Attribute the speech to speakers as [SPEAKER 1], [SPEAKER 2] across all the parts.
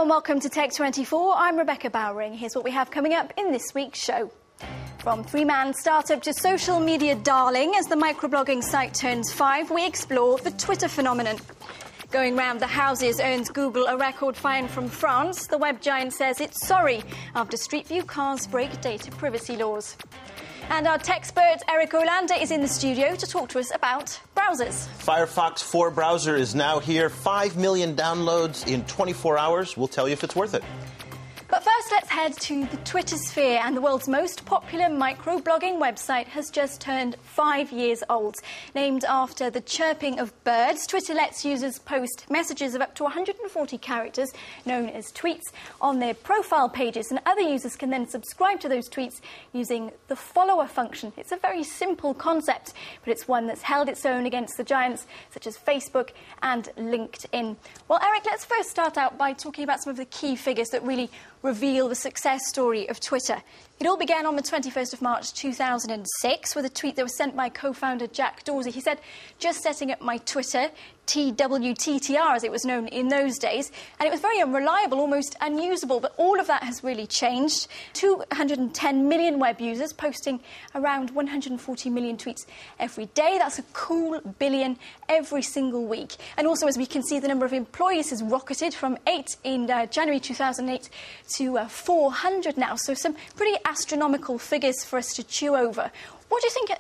[SPEAKER 1] Hello and welcome to Tech24. I'm Rebecca Bowering. Here's what we have coming up in this week's show. From three-man startup to social media darling, as the microblogging site turns 5, we explore the Twitter phenomenon. Going round the houses earns Google a record fine from France. The web giant says it's sorry after Street View cars break data privacy laws. And our tech expert, Eric Olander, is in the studio to talk to us about browsers.
[SPEAKER 2] Firefox 4 browser is now here. 5 million downloads in 24 hours. We'll tell you if it's worth it.
[SPEAKER 1] But first, let's head to the Twitter sphere, and the world's most popular microblogging website has just turned 5 years old. Named after the chirping of birds, Twitter lets users post messages of up to 140 characters, known as tweets, on their profile pages, and other users can then subscribe to those tweets using the follower function. It's a very simple concept, but it's one that's held its own against the giants such as Facebook and LinkedIn. Well, Eric, let's first start out by talking about some of the key figures that really reveal the success story of Twitter. It all began on the 21st of March 2006 with a tweet that was sent by co-founder Jack Dorsey. He said, "Just setting up my Twitter, TWTTR as it was known in those days, and it was very unreliable, almost unusable, but all of that has really changed. 210 million web users posting around 140 million tweets every day. That's a cool billion every single week. And also, as we can see, the number of employees has rocketed from 8 in January 2008 to 400 now. So some pretty astronomical figures for us to chew over. What do you think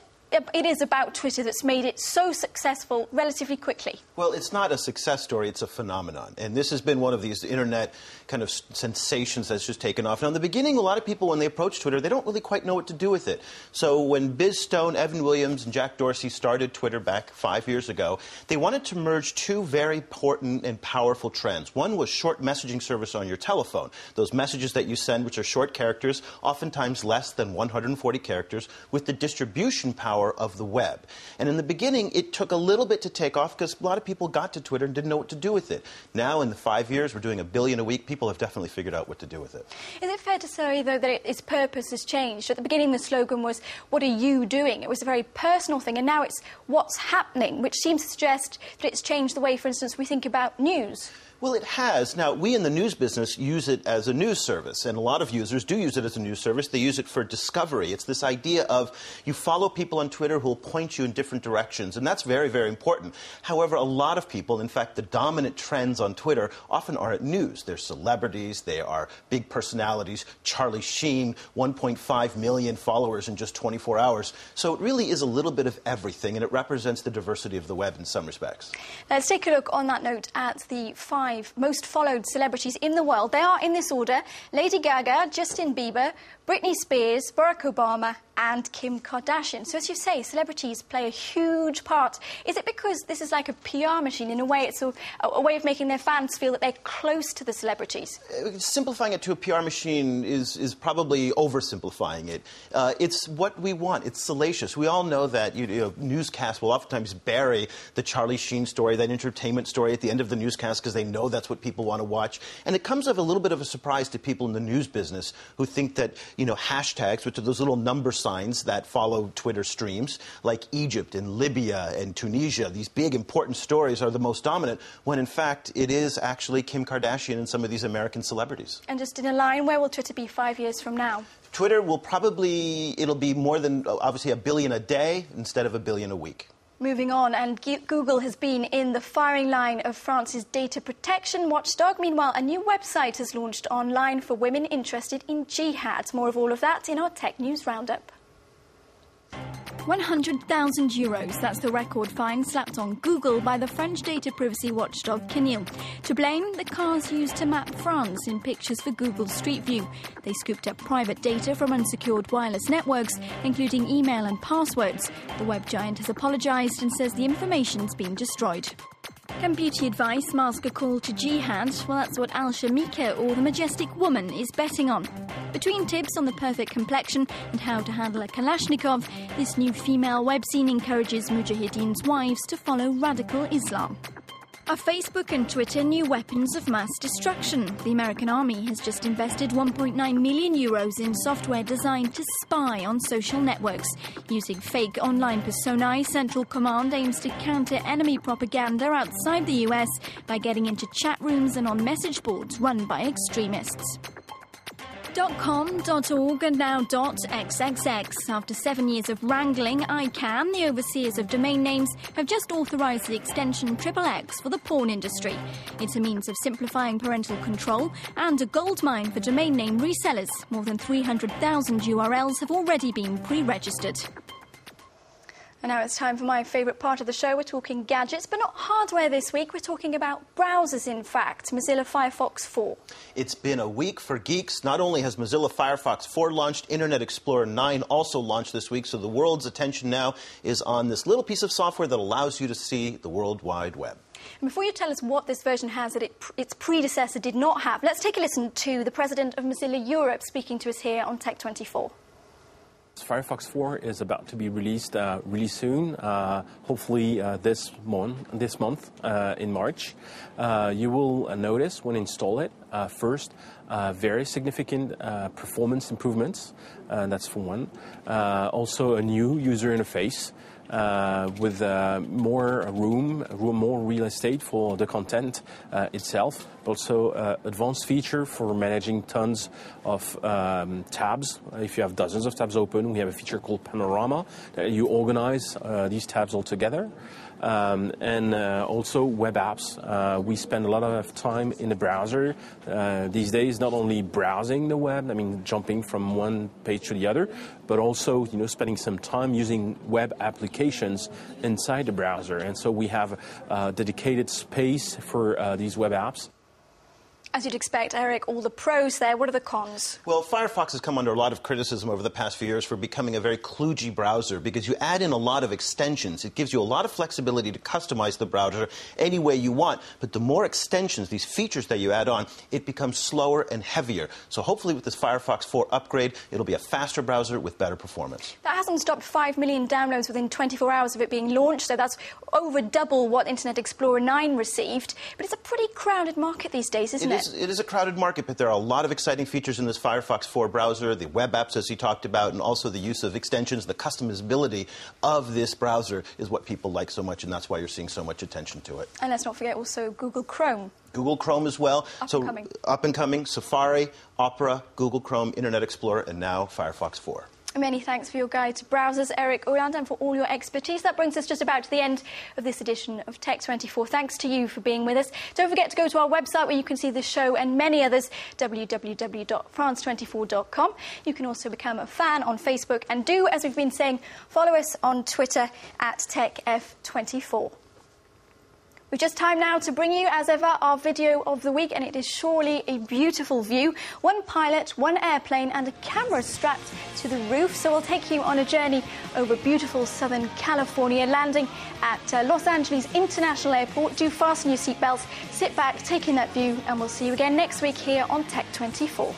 [SPEAKER 1] it is about Twitter that's made it so successful relatively quickly?
[SPEAKER 2] Well, it's not a success story, it's a phenomenon. And this has been one of these internet kind of sensations that's just taken off. Now, in the beginning, a lot of people, when they approach Twitter, they don't really quite know what to do with it. So when Biz Stone, Evan Williams, and Jack Dorsey started Twitter back 5 years ago, they wanted to merge two very important and powerful trends. One was short messaging service on your telephone. Those messages that you send, which are short characters, oftentimes less than 140 characters, with the distribution power of the web. And in the beginning, it took a little bit to take off because a lot of people got to Twitter and didn't know what to do with it. Now, in the 5 years, we're doing 1 billion a week. People have definitely figured out what to do with it.
[SPEAKER 1] Is it fair to say, though, that its purpose has changed? At the beginning, the slogan was, "What are you doing?" It was a very personal thing, and now it's "What's happening?" which seems to suggest that it's changed the way, for instance, we think about news.
[SPEAKER 2] Well, it has. Now, we in the news business use it as a news service, and a lot of users do use it as a news service. They use it for discovery. It's this idea of you follow people on Twitter who will point you in different directions, and that's very, very important. However, a lot of people, in fact, the dominant trends on Twitter often aren't news. They're celebrities. They are big personalities. Charlie Sheen, 1.5 million followers in just 24 hours. So it really is a little bit of everything, and it represents the diversity of the web in some respects.
[SPEAKER 1] Let's take a look on that note at the 5 most followed celebrities in the world. They are in this order: Lady Gaga, Justin Bieber, Britney Spears, Barack Obama and Kim Kardashian. So as you say, celebrities play a huge part. Is it because this is like a PR machine? In a way, it's a way of making their fans feel that they're close to the celebrities?
[SPEAKER 2] Simplifying it to a PR machine is probably oversimplifying it. It's what we want. It's salacious. We all know that newscasts will oftentimes bury the Charlie Sheen story, that entertainment story at the end of the newscast because they know that's what people want to watch. And it comes as a little bit of a surprise to people in the news business who think that, hashtags, which are those little number signs that follow Twitter streams, like Egypt and Libya and Tunisia, these big important stories are the most dominant, when in fact it is actually Kim Kardashian and some of these American celebrities.
[SPEAKER 1] And just in a line, where will Twitter be 5 years from now?
[SPEAKER 2] Twitter will it'll be more than, obviously, 1 billion a day instead of 1 billion a week.
[SPEAKER 1] Moving on, and Google has been in the firing line of France's data protection watchdog. Meanwhile, a new website has launched online for women interested in jihad. More of all of that in our Tech News Roundup. €100,000, that's the record fine slapped on Google by the French data privacy watchdog CNIL. To blame, the cars used to map France in pictures for Google Street View. They scooped up private data from unsecured wireless networks, including email and passwords. The web giant has apologised and says the information's been destroyed. Can beauty advice mask a call to jihad? Well, that's what Alsha Mika, or the majestic woman, is betting on. Between tips on the perfect complexion and how to handle a Kalashnikov, this new female web scene encourages mujahideen's wives to follow radical Islam. Are Facebook and Twitter new weapons of mass destruction? The American army has just invested 1.9 million euros in software designed to spy on social networks. Using fake online personae, Central Command aims to counter enemy propaganda outside the US by getting into chat rooms and on message boards run by extremists. .com, .org and now .xxx. After 7 years of wrangling, ICANN, the overseers of domain names, have just authorised the extension XXX for the porn industry. It's a means of simplifying parental control and a goldmine for domain name resellers. More than 300,000 URLs have already been pre-registered. And now it's time for my favourite part of the show. We're talking gadgets, but not hardware this week. We're talking about browsers, in fact. Mozilla Firefox 4.
[SPEAKER 2] It's been a week for geeks. Not only has Mozilla Firefox 4 launched, Internet Explorer 9 also launched this week, so the world's attention now is on this little piece of software that allows you to see the World Wide Web.
[SPEAKER 1] And before you tell us what this version has that its predecessor did not have, let's take a listen to the president of Mozilla Europe speaking to us here on Tech24.
[SPEAKER 3] Firefox 4 is about to be released really soon, hopefully this month in March. You will notice when you install it, first, very significant performance improvements, that's for one. Also a new user interface with more room, more real estate for the content itself. Also advanced feature for managing tons of tabs. If you have dozens of tabs open, we have a feature called Panorama that you organize these tabs all together. And also web apps. We spend a lot of time in the browser these days, not only browsing the web, I mean jumping from one page to the other, but also spending some time using web applications inside the browser. And so we have dedicated space for these web apps.
[SPEAKER 1] As you'd expect, Eric, all the pros there. What are the cons?
[SPEAKER 2] Well, Firefox has come under a lot of criticism over the past few years for becoming a very kludgy browser because you add in a lot of extensions. It gives you a lot of flexibility to customize the browser any way you want. But the more extensions, these features that you add on, it becomes slower and heavier. So hopefully with this Firefox 4 upgrade, it'll be a faster browser with better performance.
[SPEAKER 1] That hasn't stopped 5 million downloads within 24 hours of it being launched, so that's over double what Internet Explorer 9 received. But it's a pretty crowded market these days, isn't it?
[SPEAKER 2] It is a crowded market, but there are a lot of exciting features in this Firefox 4 browser, the web apps, as he talked about, and also the use of extensions. The customizability of this browser is what people like so much, and that's why you're seeing so much attention to it.
[SPEAKER 1] And let's not forget also Google Chrome.
[SPEAKER 2] Google Chrome as well. Up and coming, Safari, Opera, Google Chrome, Internet Explorer, and now Firefox 4.
[SPEAKER 1] Many thanks for your guide to browsers, Eric Oland, and for all your expertise. That brings us just about to the end of this edition of Tech24. Thanks to you for being with us. Don't forget to go to our website where you can see this show and many others, www.france24.com. You can also become a fan on Facebook and do, as we've been saying, follow us on Twitter at TechF24. We've just time now to bring you, as ever, our video of the week, and it is surely a beautiful view. One pilot, one airplane, and a camera strapped to the roof. So we'll take you on a journey over beautiful Southern California, landing at Los Angeles International Airport. Do fasten your seatbelts, sit back, take in that view, and we'll see you again next week here on Tech24.